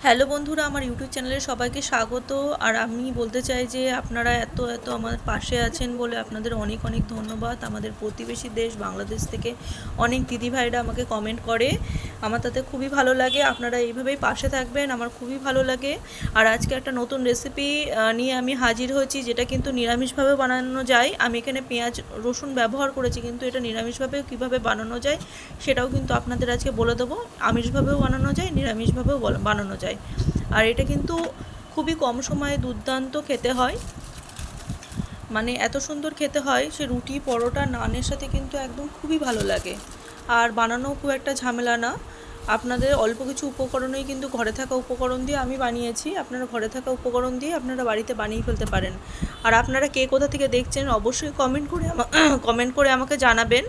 Hello বন্ধুরা, আমার YouTube চ্যানেলে সবাইকে স্বাগত। আর আমি বলতে চাই যে আপনারা এত আমার পাশে আছেন বলে আপনাদের অনেক অনেক ধন্যবাদ। আমাদের প্রতিবেশী দেশ বাংলাদেশ থেকে অনেক দিদিভাইরা আমাকে কমেন্ট করে, আমার তাতে খুবই ভালো লাগে। আপনারা এইভাবেই পাশে থাকবেন, আমার খুবই ভালো লাগে। আর আজকে একটা নতুন রেসিপি নিয়ে আমি হাজির হয়েছি, যেটা কিন্তু নিরামিষভাবে বানানো যায়। আমি এখানে পেঁয়াজ রসুন ব্যবহার করেছি, কিন্তু এটা নিরামিষভাবেও কীভাবে বানানো যায় সেটাও কিন্তু আপনাদের আজকে বলে দেবো। আমিষভাবেও বানানো যায়, নিরামিষভাবেও বানানো যায়। আর এটা কিন্তু খুবই কম সময়ে দুর্দান্ত খেতে হয়, মানে এত সুন্দর খেতে হয়, সে রুটি পরোটা নানের সাথে কিন্তু একদম খুবই ভালো লাগে। আর বানানো খুব একটা ঝামেলা না, আপনাদের অল্প কিছু উপকরণেই কিন্তু ঘরে থাকা উপকরণ দিয়ে আমি বানিয়েছি। আপনারা ঘরে থাকা উপকরণ দিয়ে আপনারা বাড়িতে বানিয়ে ফেলতে পারেন। আর আপনারা কে কোথা থেকে দেখছেন অবশ্যই কমেন্ট করে আমাকে জানাবেন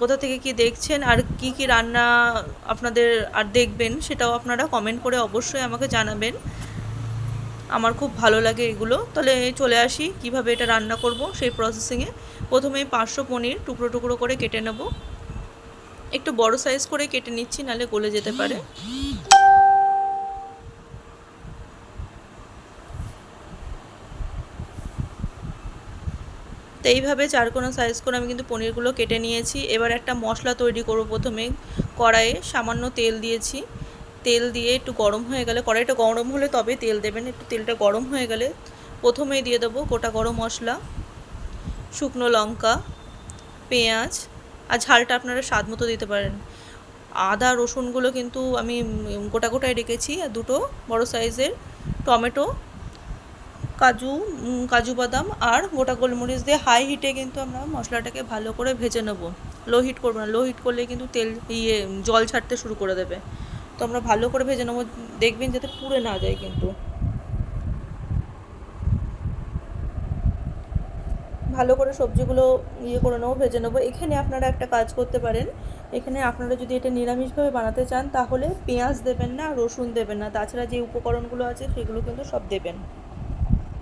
কোথা থেকে কি দেখছেন, আর কি কি রান্না আপনাদের আর দেখবেন সেটাও আপনারা কমেন্ট করে অবশ্যই আমাকে জানাবেন। আমার খুব ভালো লাগে এগুলো। তাহলে চলে আসি কিভাবে এটা রান্না করব সেই প্রসেসিংয়ে। প্রথমে 500 পনির টুকরো টুকরো করে কেটে নেব। একটু বড় সাইজ করে কেটে নিচ্ছি, নাহলে গলে যেতে পারে। তো এইভাবে চারকোনা সাইজ করে আমি কিন্তু পনিরগুলো কেটে নিয়েছি। এবার একটা মশলা তৈরি করব। প্রথমে কড়াইয়ে সামান্য তেল দিয়েছি। তেল দিয়ে একটু গরম হয়ে গেলে, কড়াইটা গরম হলে তবে তেল দেবেন, একটু তেলটা গরম হয়ে গেলে প্রথমেই দিয়ে দেবো গোটা গরম মশলা, শুকনো লঙ্কা, পেঁয়াজ, আর ঝালটা আপনারা স্বাদ মতো দিতে পারেন। আদা রসুনগুলো কিন্তু আমি গোটা গোটায় রেখেছি। আর দুটো বড় সাইজের টমেটো, কাজু বাদাম আর গোটা গোলমরিচ দিয়ে হাই হিটে কিন্তু আমরা মশলাটাকে ভালো করে ভেজে নেব। লো হিট করবো না, লো হিট করলে কিন্তু তেল জল ছাড়তে শুরু করে দেবে। তো আমরা ভালো করে ভেজে নেবো, দেখবেন যাতে পুড়ে না যায়। কিন্তু ভালো করে সবজিগুলো করে নেবো, ভেজে নেবো। এখানে আপনারা একটা কাজ করতে পারেন, এখানে আপনারা যদি এটা নিরামিষভাবে বানাতে চান তাহলে পেঁয়াজ দেবেন না, রসুন দেবেন না। তাছাড়া যে উপকরণগুলো আছে সেগুলো কিন্তু সব দেবেন,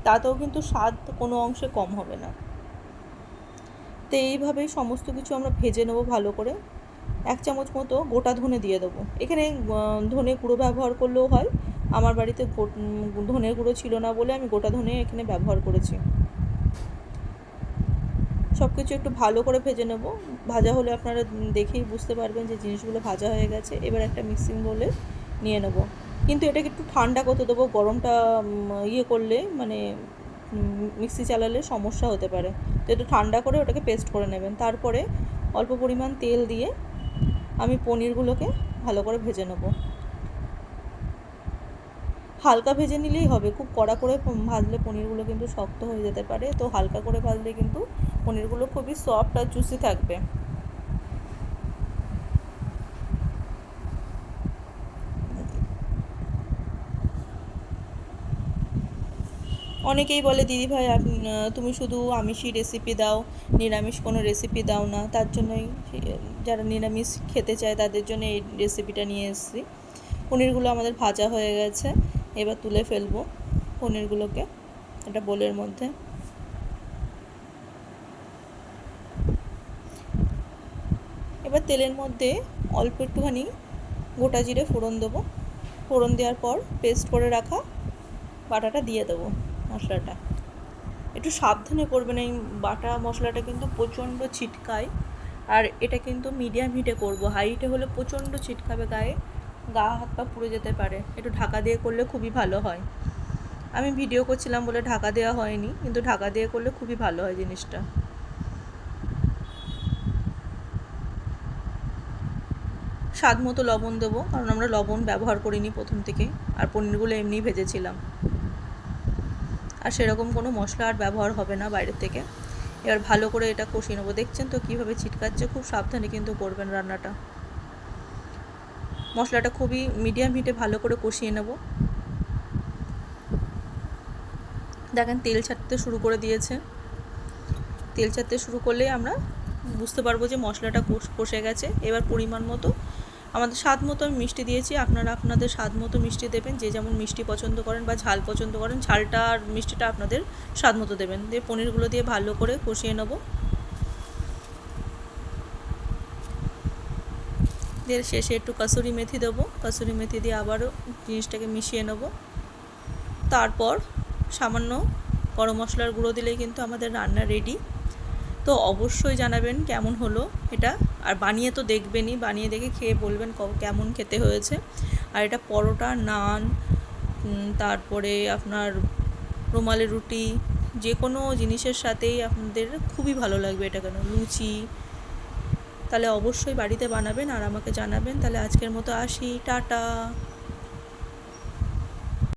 তাতেও কিন্তু স্বাদ কোনো অংশে কম হবে না। তো এইভাবেই সমস্ত কিছু আমরা ভেজে নেবো ভালো করে। 1 চামচ মতো গোটা ধনে দিয়ে দেবো। এখানে ধনে গুঁড়ো ব্যবহার করলেও হয়, আমার বাড়িতে ধনের গুঁড়ো ছিল না বলে আমি গোটা ধনে এখানে ব্যবহার করেছি। সব কিছু একটু ভালো করে ভেজে নেব। ভাজা হলে আপনারা দেখেই বুঝতে পারবেন যে জিনিসগুলো ভাজা হয়ে গেছে। এবার একটা মিক্সিং বোলে নিয়ে নেব, কিন্তু এটাকে একটু ঠান্ডা করতে দেবো। গরমটা করলে মানে মিক্সি চালালে সমস্যা হতে পারে। তো একটু ঠান্ডা করে ওটাকে পেস্ট করে নেবেন। তারপরে অল্প পরিমাণ তেল দিয়ে আমি পনিরগুলোকে ভালো করে ভেজে নেব। হালকা ভেজে নিলেই হবে, খুব কড়া করে ভাজলে পনিরগুলো কিন্তু শক্ত হয়ে যেতে পারে। তো হালকা করে ভাজলে কিন্তু পনিরগুলো খুবই সফট আর জুসি থাকবে। অনেকেই বলে দিদিভাই তুমি শুধু আমিষই রেসিপি দাও, নিরামিষ কোনো রেসিপি দাও না। তার জন্যই যারা নিরামিষ খেতে চায় তাদের জন্য এই রেসিপিটা নিয়ে এসেছি। পনিরগুলো আমাদের ভাজা হয়ে গেছে, এবার তুলে ফেলবো পনিরগুলোকে একটা বোলের মধ্যে। এবার তেলের মধ্যে অল্প একটুখানি গোটা জিরে ফোড়ন দেবো। ফোড়ন দেওয়ার পর পেস্ট করে রাখা বাটাটা দিয়ে দেবো, মশলাটা। একটু সাবধানে করবেন, এই বাটা মশলাটা কিন্তু প্রচণ্ড ছিটকায়। আর এটা কিন্তু মিডিয়াম হিটে করব, হাই হিটে হলে প্রচণ্ড ছিটকাবে গায়ে, গা হাত পা পুড়ে যেতে পারে। একটু ঢাকা দিয়ে করলে খুবই ভালো হয়। আমি ভিডিও করছিলাম বলে ঢাকা দেওয়া হয়নি, কিন্তু ঢাকা দিয়ে করলে খুবই ভালো হয় জিনিসটা। স্বাদ মতো লবণ দেবো, কারণ আমরা লবণ ব্যবহার করিনি প্রথম থেকে, আর পনিরগুলো এমনিই ভেজেছিলাম। আর সেরকম কোনো মশলা আর ব্যবহার হবে না বাইরের থেকে। এবার ভালো করে এটা কষিয়ে নেবো। দেখছেন তো কীভাবে ছিটকাচ্ছে, খুব সাবধানে কিন্তু করবেন রান্নাটা। মশলাটা খুবই মিডিয়াম হিটে ভালো করে কষিয়ে নেব। দেখেন তেল ছাড়তে শুরু করে দিয়েছে। তেল ছাড়তে শুরু করলেই আমরা বুঝতে পারবো যে মশলাটা কষে গেছে। এবার পরিমাণ মতো আমাদের স্বাদ মতো আমি মিষ্টি দিয়েছি, আপনারা আপনাদের স্বাদ মতো মিষ্টি দেবেন। যে যেমন মিষ্টি পছন্দ করেন বা ঝাল পছন্দ করেন, ঝালটা আর মিষ্টিটা আপনাদের স্বাদ মতো দেবেন। দিয়ে পনিরগুলো দিয়ে ভালো করে কষিয়ে নেব। এর শেষে একটু কাসুরি মেথি দেবো, কাসুরি মেথি দিয়ে আবারও জিনিসটাকে মিশিয়ে নেব। তারপর সামান্য গরম মশলার গুঁড়ো দিলেই কিন্তু আমাদের রান্না রেডি। তো অবশ্যই জানাবেন কেমন হলো এটা, আর বানিয়ে তো দেখবেনই, বানিয়ে দেখে খেয়ে বলবেন কেমন খেতে হয়েছে। আর এটা পরোটা, নান, তারপরে আপনার রুমালি রুটি, যে কোনো জিনিসের সাথেই আপনাদের খুবই ভালো লাগবে এটা, কেন লুচি। তাহলে অবশ্যই বাড়িতে বানাবেন আর আমাকে জানাবেন। তাহলে আজকের মতো আসি, টাটা।